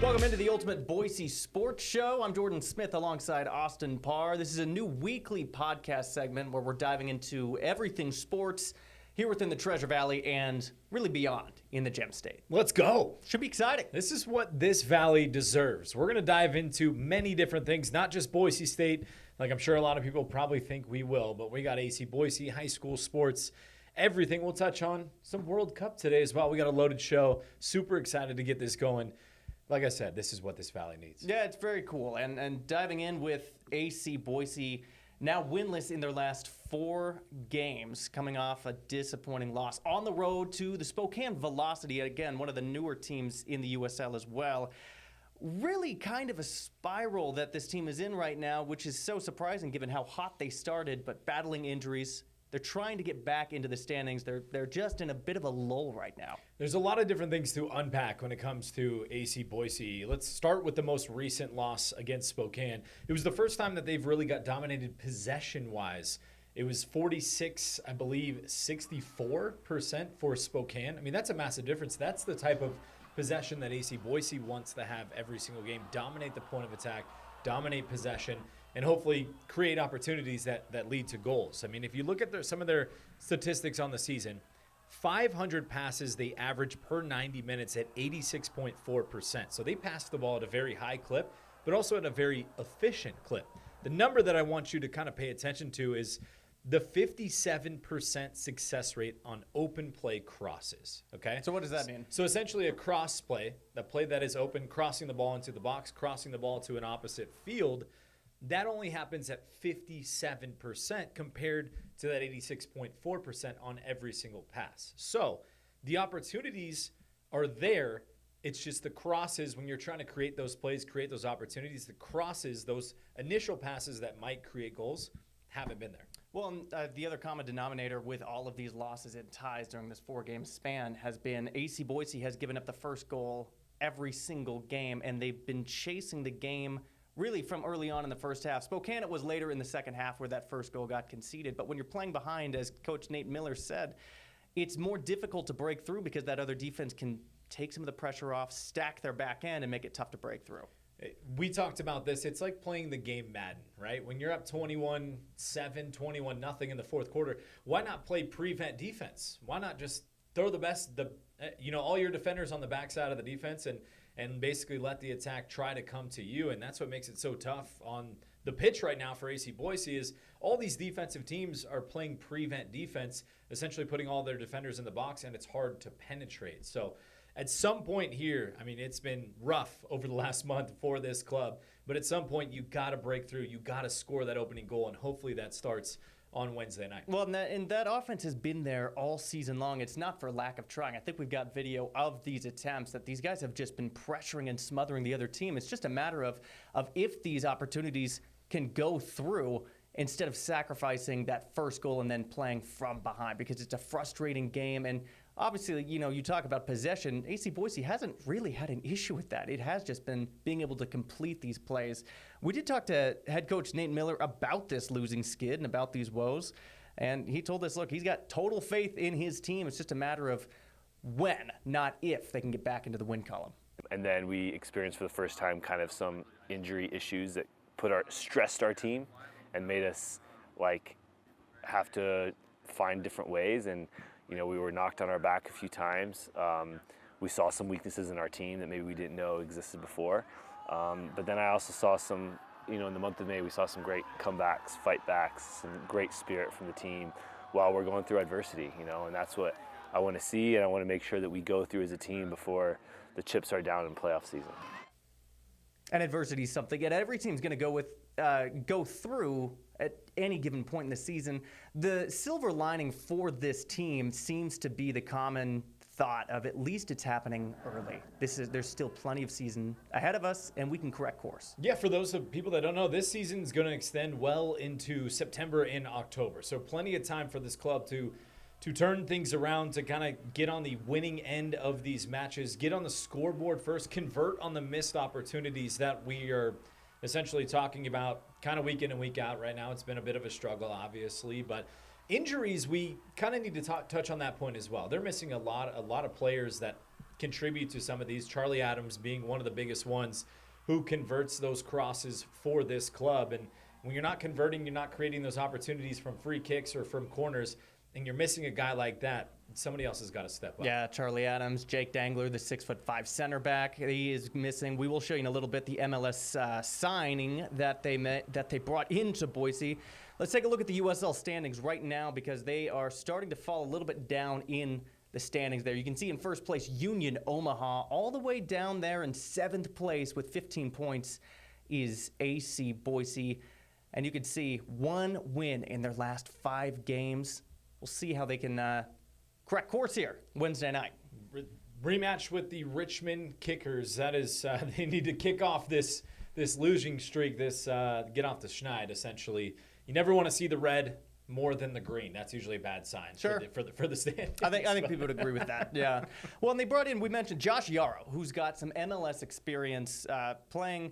Welcome into the ultimate Boise Sports Show. I'm Jordan Smith alongside Austin Parr. This is a new weekly podcast segment where we're diving into everything sports here within the Treasure Valley and really beyond in the Gem State. Let's go. Should be exciting. This is what this valley deserves. We're going to dive into many different things, not just Boise State, like I'm sure a lot of people probably think we will, but we got AC Boise, high school sports, everything. We'll touch on some World Cup today as well. We got a loaded show. Super excited to get this going. Like I said, this is what this valley needs. Yeah, it's very cool. And diving in with AC Boise, now winless in their last 4 games, coming off a disappointing loss on the road to the Spokane Velocity, again, one of the newer teams in the USL as well. Really kind of a spiral that this team is in right now, which is so surprising given how hot they started, but battling injuries. They're trying to get back into the standings. They're just in a bit of a lull right now. There's a lot of different things to unpack when it comes to AC Boise. Let's start with the most recent loss against Spokane. It was the first time that they've really got dominated possession-wise. It was 46, I believe, 64% for Spokane. I mean, that's a massive difference. That's the type of possession that AC Boise wants to have every single game. Dominate the point of attack, dominate possession, and hopefully create opportunities that lead to goals. I mean, if you look at some of their statistics on the season, 500 passes they average per 90 minutes at 86.4%. So they pass the ball at a very high clip, but also at a very efficient clip. The number that I want you to kind of pay attention to is the 57% success rate on open play crosses, okay? So what does that mean? So essentially a cross play, the play that is open, crossing the ball into the box, crossing the ball to an opposite field, that only happens at 57% compared to that 86.4% on every single pass. So the opportunities are there. It's just the crosses, when you're trying to create those plays, create those opportunities, the crosses, those initial passes that might create goals, haven't been there. Well, the other common denominator with all of these losses and ties during this 4-game span has been AC Boise has given up the first goal every single game, and they've been chasing the game really from early on in the first half. Spokane, it was later in the second half where that first goal got conceded. But when you're playing behind, as Coach Nate Miller said, it's more difficult to break through because that other defense can take some of the pressure off, stack their back end, and make it tough to break through. We talked about this. It's like playing the game Madden, right? When you're up 21-7, 21-0 in the fourth quarter, why not play prevent defense? Why not just throw all your defenders on the backside of the defense and basically let the attack try to come to you? And that's what makes it so tough on the pitch right now for AC Boise is all these defensive teams are playing prevent defense, essentially putting all their defenders in the box, and it's hard to penetrate. So at some point here, I mean, it's been rough over the last month for this club, but at some point you got to break through. You got to score that opening goal, and hopefully that starts on Wednesday night. Well, and that offense has been there all season long. It's not for lack of trying. I think we've got video of these attempts that these guys have just been pressuring and smothering the other team. It's just a matter of if these opportunities can go through instead of sacrificing that first goal and then playing from behind, because it's a frustrating game. And obviously, you talk about possession. AC Boise hasn't really had an issue with that. It has just been being able to complete these plays. We did talk to head coach Nate Miller about this losing skid and about these woes. And he told us, look, he's got total faith in his team. It's just a matter of when, not if, they can get back into the win column. And then we experienced for the first time kind of some injury issues that stressed our team and made us have to find different ways. And we were knocked on our back a few times. We saw some weaknesses in our team that maybe we didn't know existed before. But then I also saw some, in the month of May, we saw some great comebacks, fight backs, some great spirit from the team while we're going through adversity, and that's what I want to see, and I want to make sure that we go through as a team before the chips are down in playoff season. And adversity is something that every team's going to go through at any given point in the season. The silver lining for this team seems to be the common thought of at least it's happening early. There's still plenty of season ahead of us, and we can correct course. Yeah, for those of people that don't know, this season is going to extend well into September and October. So plenty of time for this club to turn things around, to kind of get on the winning end of these matches, get on the scoreboard first, convert on the missed opportunities that we are essentially talking about kind of week in and week out right now. It's been a bit of a struggle, obviously, but injuries, we kind of need to touch on that point as well. They're missing a lot of players that contribute to some of these, Charlie Adams being one of the biggest ones who converts those crosses for this club. And when you're not converting, you're not creating those opportunities from free kicks or from corners, and you're missing a guy like that, somebody else has got to step up. Yeah, Charlie Adams, Jake Dangler, the 6'5" center back, he is missing. We will show you in a little bit the MLS signing that they brought into Boise. Let's take a look at the USL standings right now because they are starting to fall a little bit down in the standings there. You can see in first place Union Omaha, all the way down there in 7th place with 15 points is AC Boise. And you can see 1 win in their last 5 games. We'll see how they can correct course here Wednesday night. Rematch with the Richmond Kickers. That is, they need to kick off this losing streak, get off the schneid, essentially. You never want to see the red more than the green. That's usually a bad sign for the standings. I think people would agree with that. Yeah. Well, and they brought in, we mentioned Josh Yarrow, who's got some MLS experience playing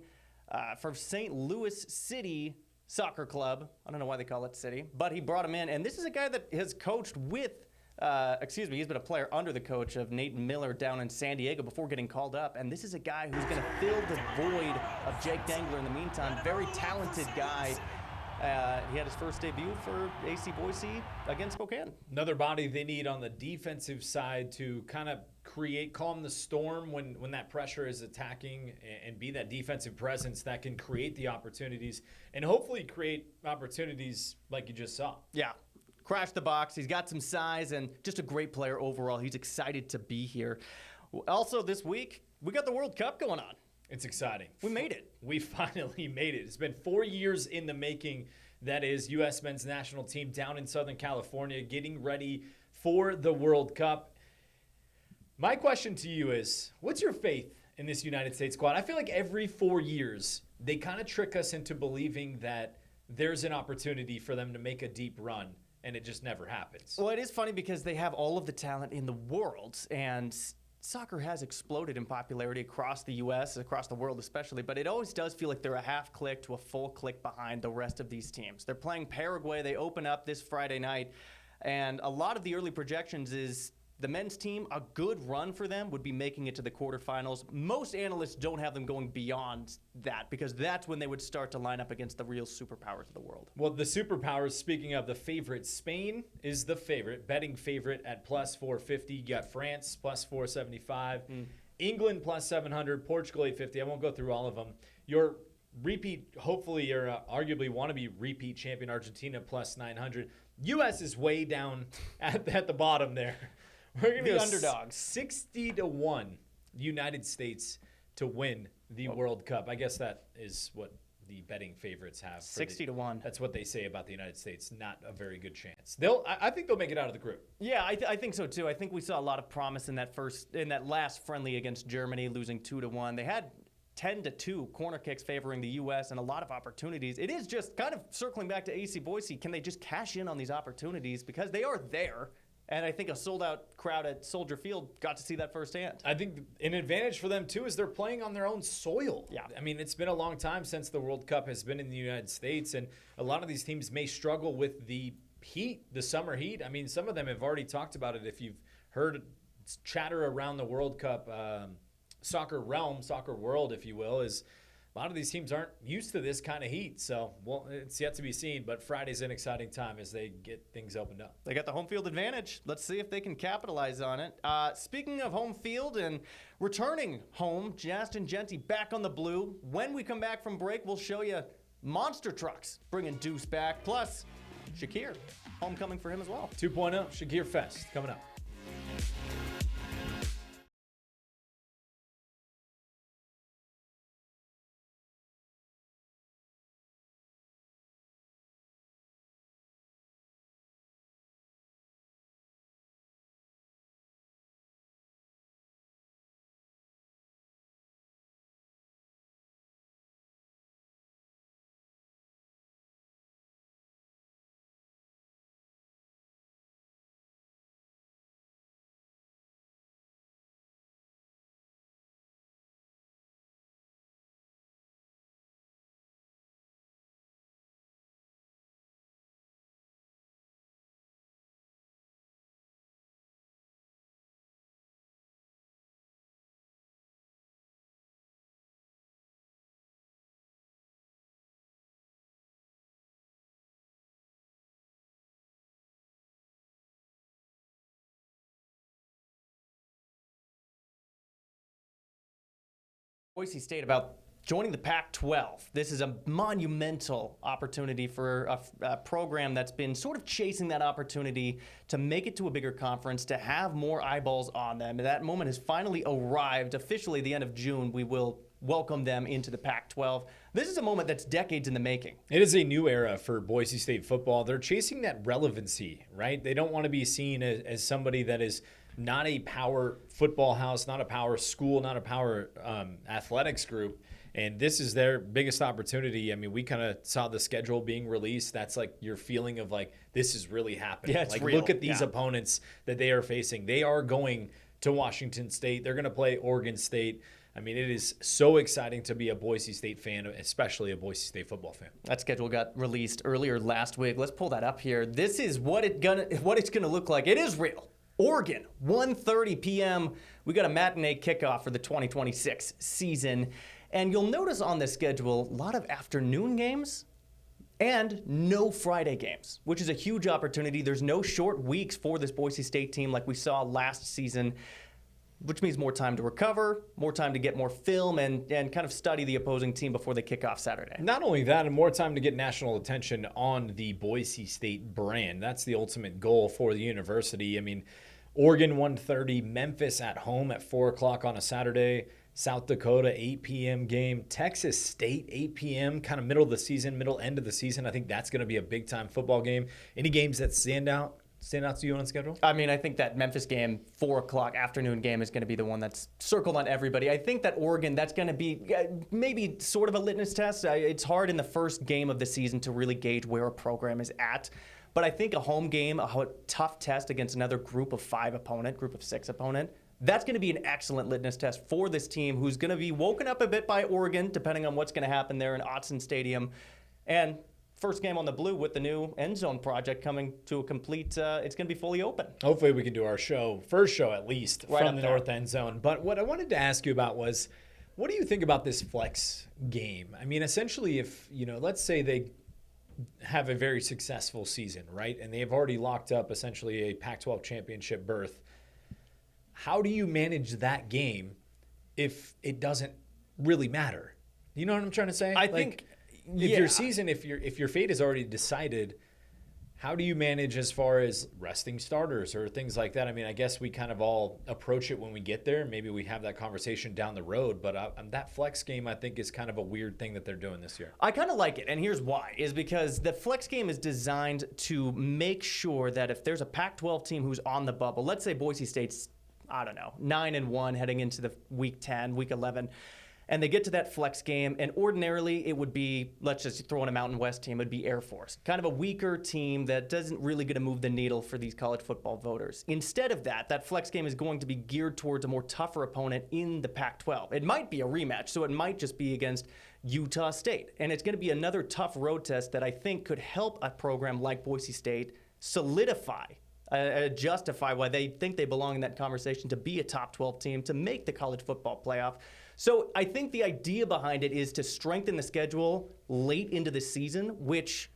for St. Louis City Soccer Club. I don't know why they call it City, but he brought him in. And this is a guy that has coached with, he's been a player under the coach of Nate Miller down in San Diego before getting called up. And this is a guy who's going to fill the void of Jake Dangler in the meantime. Very talented guy. He had his first debut for AC Boise against Spokane. Another body they need on the defensive side to kind of calm the storm when that pressure is attacking and be that defensive presence that can create the opportunities and hopefully create opportunities like you just saw. Yeah. Crash the box. He's got some size and just a great player overall. He's excited to be here. Also this week, we got the World Cup going on. It's exciting. We made it. We finally made it. It's been 4 years in the making. That is U.S. men's national team down in Southern California getting ready for the World Cup. My question to you is, what's your faith in this United States squad? I feel like every 4 years, they kind of trick us into believing that there's an opportunity for them to make a deep run, and it just never happens. Well, it is funny because they have all of the talent in the world, and soccer has exploded in popularity across the U.S., across the world especially, but it always does feel like they're a half click to a full click behind the rest of these teams. They're playing Paraguay. They open up this Friday night, and a lot of the early projections is the men's team, a good run for them would be making it to the quarterfinals. Most analysts don't have them going beyond that because that's when they would start to line up against the real superpowers of the world. Well, the superpowers, speaking of the favorites, Spain is the favorite, betting favorite at plus 450. You got France plus 475. England plus 700. Portugal 850. I won't go through all of them. Your repeat, hopefully your arguably wannabe repeat champion Argentina plus 900. U.S. is way down at the bottom there. We're going to be underdogs. 60-1 United States to win the World Cup. I guess that is what the betting favorites have. 60-1. That's what they say about the United States. Not a very good chance. I think they'll make it out of the group. Yeah, I think so too. I think we saw a lot of promise in that last friendly against Germany, losing 2-1. They had 10-2 corner kicks favoring the U.S. and a lot of opportunities. It is just kind of circling back to AC Boise. Can they just cash in on these opportunities because they are there? And I think a sold-out crowd at Soldier Field got to see that firsthand. I think an advantage for them, too, is they're playing on their own soil. Yeah. I mean, it's been a long time since the World Cup has been in the United States, and a lot of these teams may struggle with the heat, the summer heat. I mean, some of them have already talked about it. If you've heard chatter around the World Cup soccer realm, soccer world, if you will, is a lot of these teams aren't used to this kind of heat. So, well, it's yet to be seen, but Friday's an exciting time as they get things opened up. They got the home field advantage. Let's see if they can capitalize on it. Speaking of home field and returning home, Justin Genty back on the blue. When we come back from break, we'll show you monster trucks bringing Deuce back, plus Shakir, homecoming for him as well. 2.0 Shakir Fest coming up. Boise State about joining the Pac-12. This is a monumental opportunity for a program that's been sort of chasing that opportunity to make it to a bigger conference, to have more eyeballs on them. And that moment has finally arrived. Officially, the end of June, we will welcome them into the Pac-12. This is a moment that's decades in the making. It is a new era for Boise State football. They're chasing that relevancy, right? They don't want to be seen as somebody that is not a power football house, not a power school, not a power athletics group. And this is their biggest opportunity. I mean, we kind of saw the schedule being released. That's like your feeling of like, this is really happening. Yeah, it's like, real. Look at these opponents that they are facing. They are going to Washington State. They're going to play Oregon State. I mean, it is so exciting to be a Boise State fan, especially a Boise State football fan. That schedule got released earlier last week. Let's pull that up here. This is what it's gonna look like. It is real. Oregon, 1:30 p.m. We got a matinee kickoff for the 2026 season. And you'll notice on the schedule, a lot of afternoon games and no Friday games, which is a huge opportunity. There's no short weeks for this Boise State team like we saw last season, which means more time to recover, more time to get more film and kind of study the opposing team before they kick off Saturday. Not only that, and more time to get national attention on the Boise State brand. That's the ultimate goal for the university. I mean, Oregon 1:30, Memphis at home at 4 o'clock on a Saturday, South Dakota 8 p.m. game, Texas State 8 p.m., kind of middle of the season, middle end of the season. I think that's going to be a big-time football game. Any games that stand out to you on the schedule? I mean, I think that Memphis game, 4 o'clock afternoon game, is going to be the one that's circled on everybody. I think that Oregon, that's going to be maybe sort of a litmus test. It's hard in the first game of the season to really gauge where a program is at. But I think a home game, a tough test against another group of 5 opponent, group of 6 opponent, that's going to be an excellent litmus test for this team, who's going to be woken up a bit by Oregon, depending on what's going to happen there in Autzen Stadium. And first game on the blue with the new end zone project coming to a complete, it's going to be fully open. Hopefully we can do our first show at least, right from the north end zone. But what I wanted to ask you about was, what do you think about this flex game? I mean, essentially, if, let's say they have a very successful season, right? And they have already locked up essentially a Pac-12 championship berth. How do you manage that game if it doesn't really matter? You know what I'm trying to say? I think if your season, if your fate is already decided, how do you manage as far as resting starters or things like that? I mean, I guess we kind of all approach it when we get there. Maybe we have that conversation down the road, but that flex game, I think, is kind of a weird thing that they're doing this year. I kind of like it, and here's why, is because the flex game is designed to make sure that if there's a Pac-12 team who's on the bubble, let's say Boise State's, 9-1 heading into the week 10, week 11, and they get to that flex game, and ordinarily it would be, let's just throw in a Mountain West team, it would be Air Force. Kind of a weaker team that doesn't really get to move the needle for these college football voters. Instead of that flex game is going to be geared towards a more tougher opponent in the Pac-12. It might be a rematch, so it might just be against Utah State. And it's going to be another tough road test that I think could help a program like Boise State solidify, justify why they think they belong in that conversation to be a top 12 team, to make the college football playoff. So I think the idea behind it is to strengthen the schedule late into the season, which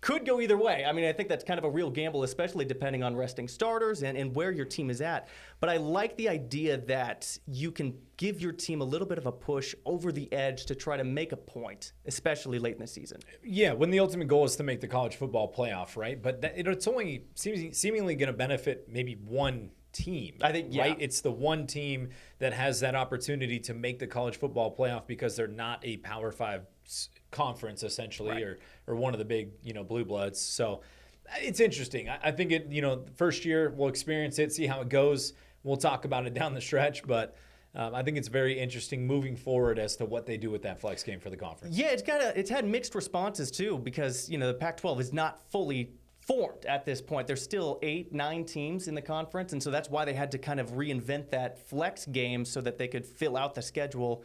could go either way. I mean, I think that's kind of a real gamble, especially depending on resting starters and where your team is at. But I like the idea that you can give your team a little bit of a push over the edge to try to make a point, especially late in the season. Yeah, when the ultimate goal is to make the college football playoff, right? But it's only seemingly going to benefit maybe one team. I think, yeah. Right? It's the one team that has that opportunity to make the college football playoff because they're not a Power 5 conference, essentially, right, or one of the big, blue bloods. So it's interesting. I think it, first year we'll experience it, see how it goes. We'll talk about it down the stretch, but I think it's very interesting moving forward as to what they do with that flex game for the conference. Yeah, it's had mixed responses too, because the Pac-12 is not fully formed at this point. There's still 8-9 teams in the conference, and so that's why they had to kind of reinvent that flex game so that they could fill out the schedule.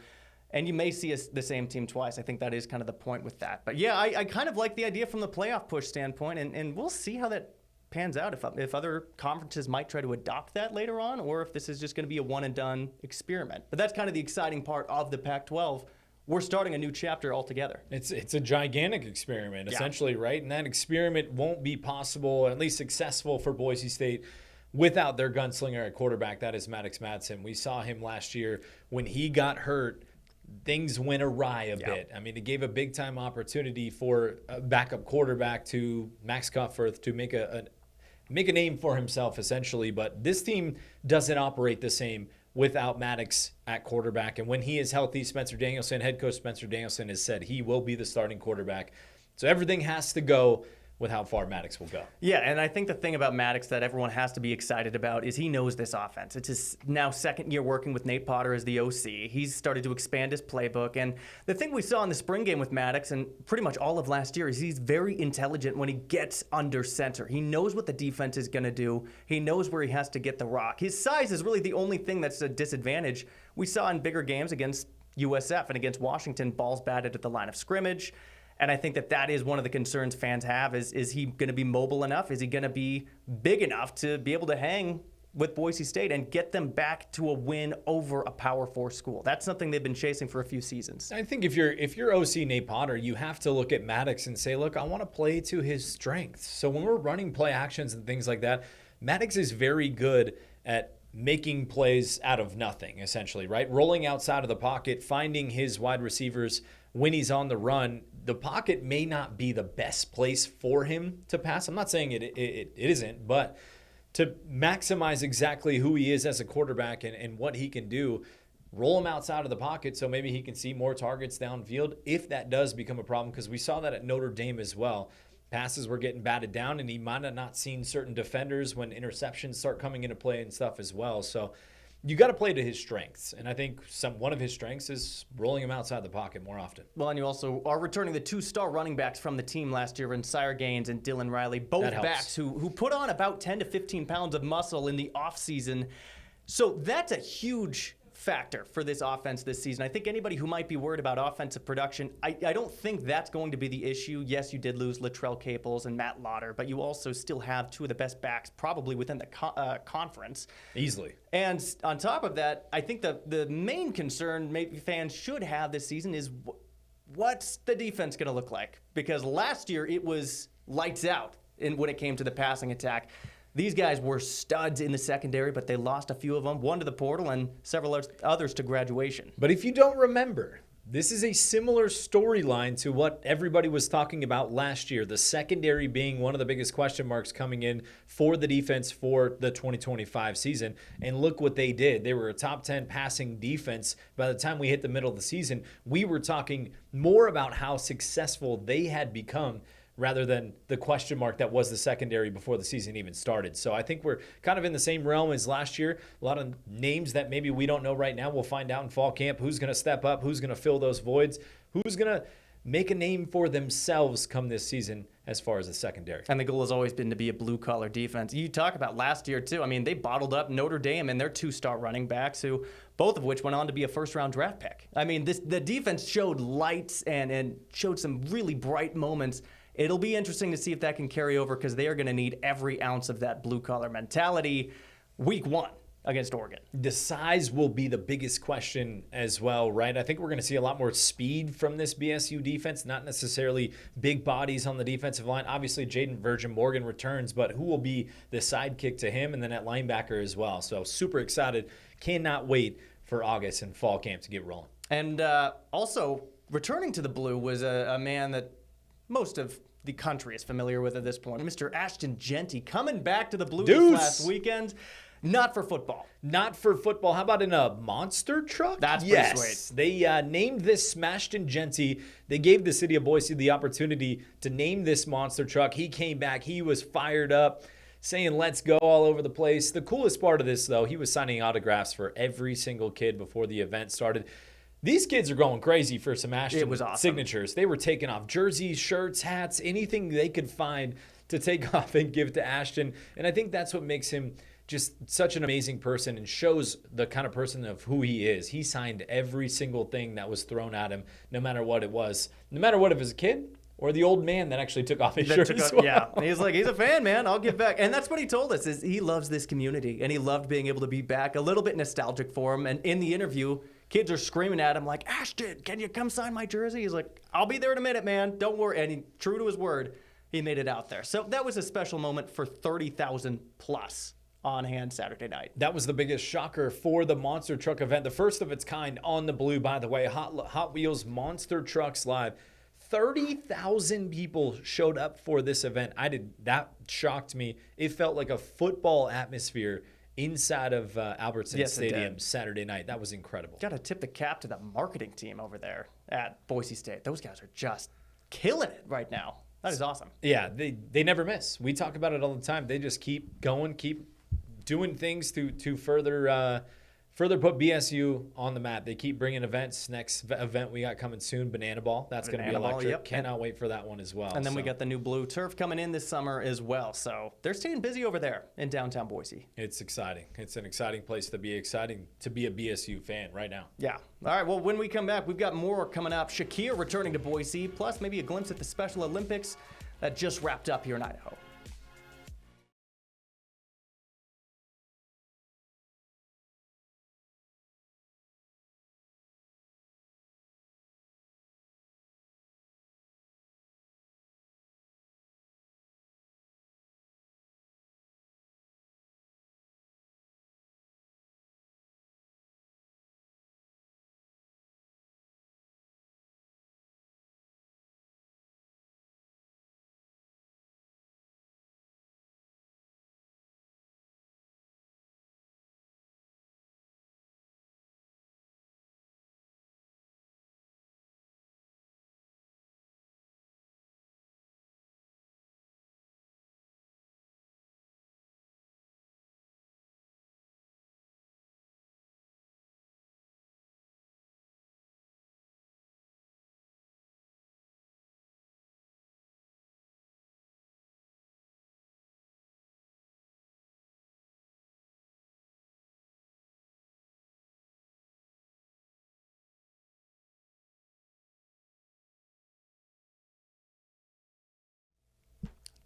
And you may see the same team twice. I think that is kind of the point with that. But yeah, I kind of like the idea from the playoff push standpoint, and we'll see how that pans out, if other conferences might try to adopt that later on, or if this is just going to be a one-and-done experiment. But that's kind of the exciting part of the Pac-12. We're starting a new chapter altogether. It's a gigantic experiment, essentially, right? And that experiment won't be possible, or at least successful for Boise State, without their gunslinger at quarterback. That is Maddox Madsen. We saw him last year when he got hurt. things went awry a bit. I mean, it gave a big-time opportunity for a backup quarterback to Max Cutforth to make a name for himself, essentially. But this team doesn't operate the same without Maddox at quarterback. And when he is healthy, head coach Spencer Danielson has said he will be the starting quarterback. So everything has to go with how far Maddox will go. Yeah, and I think the thing about Maddox that everyone has to be excited about is he knows this offense. It's his now second year working with Nate Potter as the OC. He's started to expand his playbook. And the thing we saw in the spring game with Maddox and pretty much all of last year is he's very intelligent when he gets under center. He knows what the defense is going to do. He knows where he has to get the rock. His size is really the only thing that's a disadvantage. We saw in bigger games against USF and against Washington, balls batted at the line of scrimmage. And I think that is one of the concerns fans have is he going to be mobile enough? Is he going to be big enough to be able to hang with Boise State and get them back to a win over a Power 4 school? That's something they've been chasing for a few seasons. I think if you're OC Nate Potter, you have to look at Maddox and say, look, I want to play to his strengths. So when we're running play actions and things like that, Maddox is very good at making plays out of nothing, essentially, right? Rolling outside of the pocket, finding his wide receivers when he's on the run. The pocket may not be the best place for him to pass. I'm not saying it isn't, but to maximize exactly who he is as a quarterback and what he can do, roll him outside of the pocket so maybe he can see more targets downfield if that does become a problem, because we saw that at Notre Dame as well. Passes were getting batted down, and he might have not seen certain defenders when interceptions start coming into play and stuff as well. So you got to play to his strengths, and I think one of his strengths is rolling him outside the pocket more often. Well, and you also are returning the two-star running backs from the team last year in Sire Gaines and Dylan Riley, both backs who put on about 10 to 15 pounds of muscle in the offseason. So that's a huge factor for this offense this season. I think anybody who might be worried about offensive production, I don't think that's going to be the issue. Yes, you did lose Latrell Caples and Matt Lauder, but you also still have two of the best backs probably within the conference. Easily. And on top of that, I think the main concern maybe fans should have this season is what's the defense going to look like? Because last year it was lights out when it came to the passing attack. These guys were studs in the secondary, but they lost a few of them, one to the portal and several others to graduation. But if you don't remember, this is a similar storyline to what everybody was talking about last year, the secondary being one of the biggest question marks coming in for the defense for the 2025 season. And look what they did. They were a top 10 passing defense. By the time we hit the middle of the season, we were talking more about how successful they had become rather than the question mark that was the secondary before the season even started. So I think we're kind of in the same realm as last year. A lot of names that maybe we don't know right now. We'll find out in fall camp who's going to step up, who's going to fill those voids, who's going to make a name for themselves come this season as far as the secondary. And the goal has always been to be a blue-collar defense. You talk about last year, too. I mean, they bottled up Notre Dame and their two-star running backs, who both of which went on to be a first-round draft pick. I mean, the defense showed lights and showed some really bright moments. It'll be interesting to see if that can carry over, because they are going to need every ounce of that blue-collar mentality week one against Oregon. The size will be the biggest question as well, right? I think we're going to see a lot more speed from this BSU defense, not necessarily big bodies on the defensive line. Obviously, Jaden Virgin Morgan returns, but who will be the sidekick to him, and then at linebacker as well. So super excited. Cannot wait for August and fall camp to get rolling. And also, returning to the blue was a man that most of the country is familiar with at this point. Mr. Ashton Jeanty coming back to the Blue this last weekend. Not for football. Not for football. How about in a monster truck? That's pretty sweet. They named this Smashton Jeanty. They gave the city of Boise the opportunity to name this monster truck. He came back. He was fired up, saying let's go all over the place. The coolest part of this, though, he was signing autographs for every single kid before the event started. These kids are going crazy for some Ashton signatures. They were taking off jerseys, shirts, hats, anything they could find to take off and give to Ashton. And I think that's what makes him just such an amazing person and shows the kind of person of who he is. He signed every single thing that was thrown at him, no matter what it was. No matter what, if it was a kid or the old man that actually took off his shirt as well. Yeah, he's like, he's a fan, man. I'll give back. And that's what he told us, is he loves this community, and he loved being able to be back. A little bit nostalgic for him. And in the interview, kids are screaming at him like, Ashton, can you come sign my jersey? He's like, I'll be there in a minute, man. Don't worry. And true to his word, he made it out there. So that was a special moment for 30,000 plus on hand Saturday night. That was the biggest shocker for the monster truck event, the first of its kind on the Blue, by the way. Hot Wheels Monster Trucks Live. 30,000 people showed up for this event. That shocked me. It felt like a football atmosphere inside of Albertson Stadium Saturday night. That was incredible. Got to tip the cap to the marketing team over there at Boise State. Those guys are just killing it right now. That is awesome. Yeah, they never miss. We talk about it all the time. They just keep going, keep doing things to further put BSU on the map. They keep bringing events. Next event we got coming soon, Banana Ball. That's going to be electric. Yep. Cannot wait for that one as well. And then we got the new blue turf coming in this summer as well. So they're staying busy over there in downtown Boise. It's exciting. It's an exciting place to be. Exciting to be a BSU fan right now. Yeah. All right, well, when we come back, we've got more coming up. Shakir returning to Boise, plus maybe a glimpse at the Special Olympics that just wrapped up here in Idaho.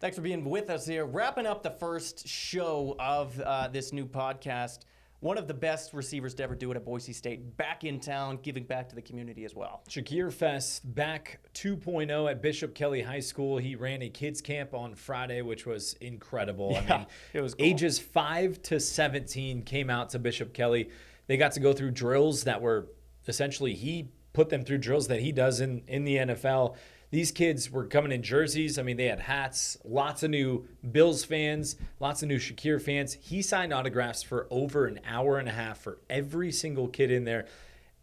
Thanks for being with us here. Wrapping up the first show of this new podcast. One of the best receivers to ever do it at Boise State, back in town, giving back to the community as well. Shakir Fest back 2.0 at Bishop Kelly High School. He ran a kids camp on Friday, which was incredible. Yeah, I mean, it was cool. Ages 5 to 17 came out to Bishop Kelly. They got to go through drills that were essentially, he put them through drills that he does in the NFL. These kids were coming in jerseys. I mean, they had hats, lots of new Bills fans, lots of new Shakir fans. He signed autographs for over an hour and a half for every single kid in there.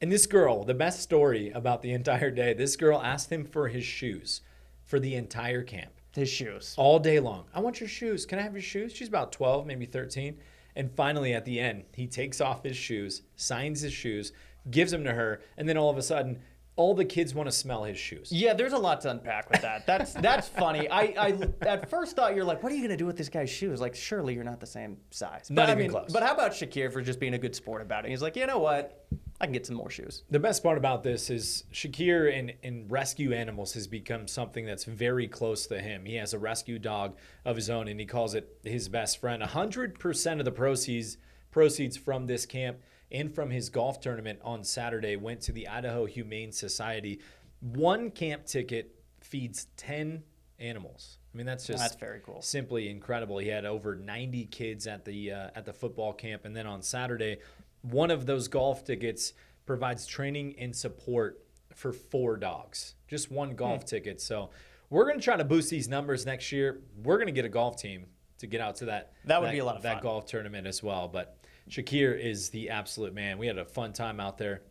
And this girl, the best story about the entire day, this girl asked him for his shoes for the entire camp. His shoes. All day long. I want your shoes. Can I have your shoes? She's about 12, maybe 13. And finally, at the end, he takes off his shoes, signs his shoes, gives them to her, and then all of a sudden, all the kids want to smell his shoes. Yeah, there's a lot to unpack with that. That's funny. I at first thought you're like, what are you going to do with this guy's shoes? Like, surely you're not the same size. Not even close. But how about Shakir for just being a good sport about it? He's like, you know what? I can get some more shoes. The best part about this is Shakir in rescue animals has become something that's very close to him. He has a rescue dog of his own, and he calls it his best friend. 100% of the proceeds from this camp and from his golf tournament on Saturday went to the Idaho Humane Society. One camp ticket feeds 10 animals. I mean, that's very cool. Simply incredible. He had over 90 kids at the football camp, and then on Saturday, one of those golf tickets provides training and support for 4 dogs. Just one golf ticket. So we're going to try to boost these numbers next year. We're going to get a golf team to get out to that would be a lot of fun. That golf tournament as well. But Shakir is the absolute man. We had a fun time out there.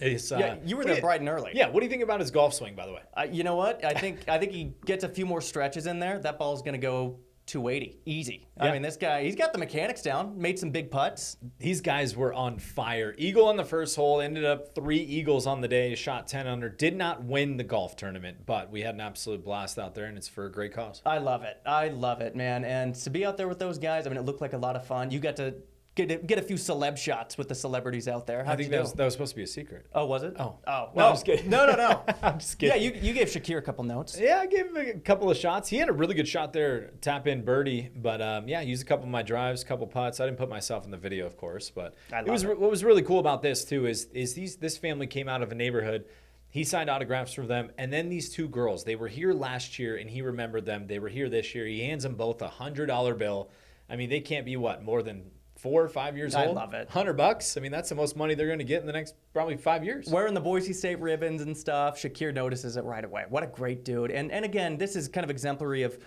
Yeah, you were there bright and early. Yeah, what do you think about his golf swing, by the way? You know what? I think he gets a few more stretches in there. That ball's going to go 280, easy. Yeah. I mean, this guy, he's got the mechanics down, made some big putts. These guys were on fire. Eagle on the first hole, ended up 3 eagles on the day, shot 10 under. Did not win the golf tournament, but we had an absolute blast out there, and it's for a great cause. I love it, man. And to be out there with those guys, I mean, it looked like a lot of fun. You got to get a few celeb shots with the celebrities out there. I think that was supposed to be a secret. Oh, was it? Oh. No, I'm just kidding. No. I'm just kidding. Yeah, you gave Shakir a couple notes. Yeah, I gave him a couple of shots. He had a really good shot there, tap in birdie. But yeah, used a couple of my drives, a couple putts. I didn't put myself in the video, of course. But what was really cool about this too is this family came out of a neighborhood. He signed autographs for them, and then these 2 girls. They were here last year, and he remembered them. They were here this year. He hands them both a $100 bill. I mean, they can't be more than 4 or 5 years old? I love it. $100. I mean, that's the most money they're going to get in the next probably 5 years. Wearing the Boise State ribbons and stuff, Shakir notices it right away. What a great dude. And again, this is kind of exemplary of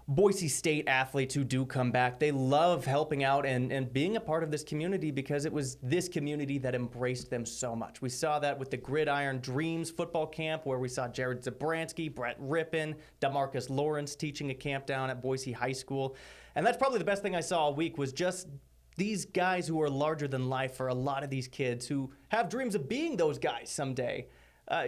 Boise State athletes who do come back. They love helping out and being a part of this community because it was this community that embraced them so much. We saw that with the Gridiron Dreams football camp where we saw Jared Zabransky, Brett Rippon, DeMarcus Lawrence teaching a camp down at Boise High School. And that's probably the best thing I saw all week was just these guys who are larger than life for a lot of these kids who have dreams of being those guys someday.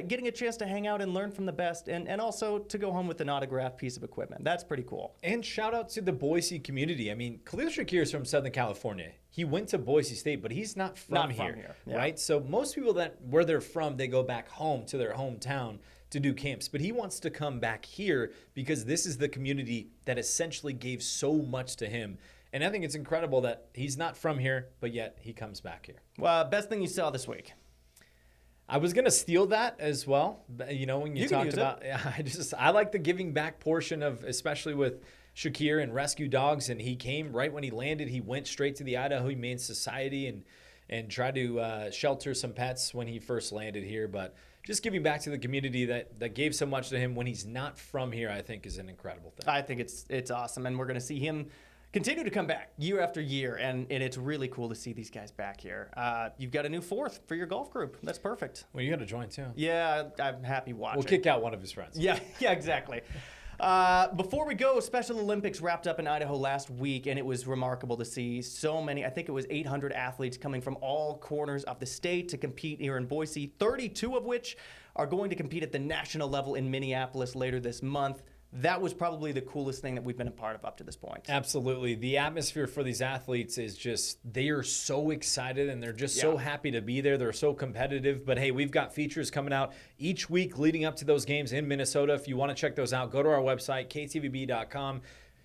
Getting a chance to hang out and learn from the best and also to go home with an autographed piece of equipment. That's pretty cool. And shout out to the Boise community. I mean, Khalil Shakir is from Southern California. He went to Boise State, but he's not from here. Yeah. Right? So most people where they're from, they go back home to their hometown to do camps. But he wants to come back here because this is the community that essentially gave so much to him. And I think it's incredible that he's not from here, but yet he comes back here. Well, best thing you saw this week? I was going to steal that as well. You know, when you talked about, I like the giving back portion of, especially with Shakir and rescue dogs. And he came right when he landed. He went straight to the Idaho Humane Society and tried to shelter some pets when he first landed here. But just giving back to the community that gave so much to him when he's not from here, I think is an incredible thing. I think it's awesome. And we're going to see him continue to come back year after year, and it's really cool to see these guys back here. You've got a new fourth for your golf group. That's perfect. Well, you got to join too. Yeah, I'm happy watching. We'll kick out one of his friends. Yeah, exactly. Before we go, Special Olympics wrapped up in Idaho last week, and it was remarkable to see so many. I think it was 800 athletes coming from all corners of the state to compete here in Boise, 32 of which are going to compete at the national level in Minneapolis later this month. That was probably the coolest thing that we've been a part of up to this point. Absolutely. The atmosphere for these athletes is just, they are so excited and they're just so happy to be there. They're so competitive. But hey, we've got features coming out each week leading up to those games in Minnesota. If you want to check those out, go to our website, ktvb.com.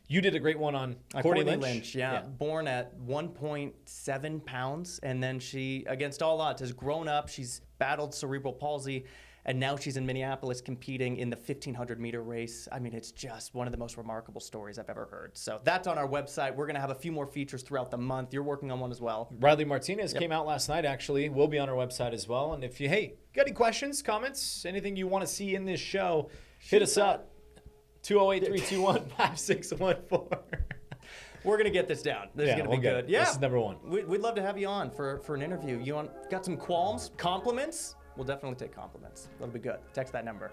You did a great one on Courtney Lynch. Yeah. Born at 1.7 pounds. And then she, against all odds, has grown up. She's battled cerebral palsy. And now she's in Minneapolis competing in the 1,500-meter race. I mean, it's just one of the most remarkable stories I've ever heard. So that's on our website. We're going to have a few more features throughout the month. You're working on one as well. Riley Martinez came out last night, actually. We'll be on our website as well. And if you, got any questions, comments, anything you want to see in this show, hit us up. 208-321-5614. We're going to get this down. This is going to be good. Yeah. This is number one. We'd love to have you on for an interview. Got some qualms, compliments? We'll definitely take compliments. That'll be good. Text that number.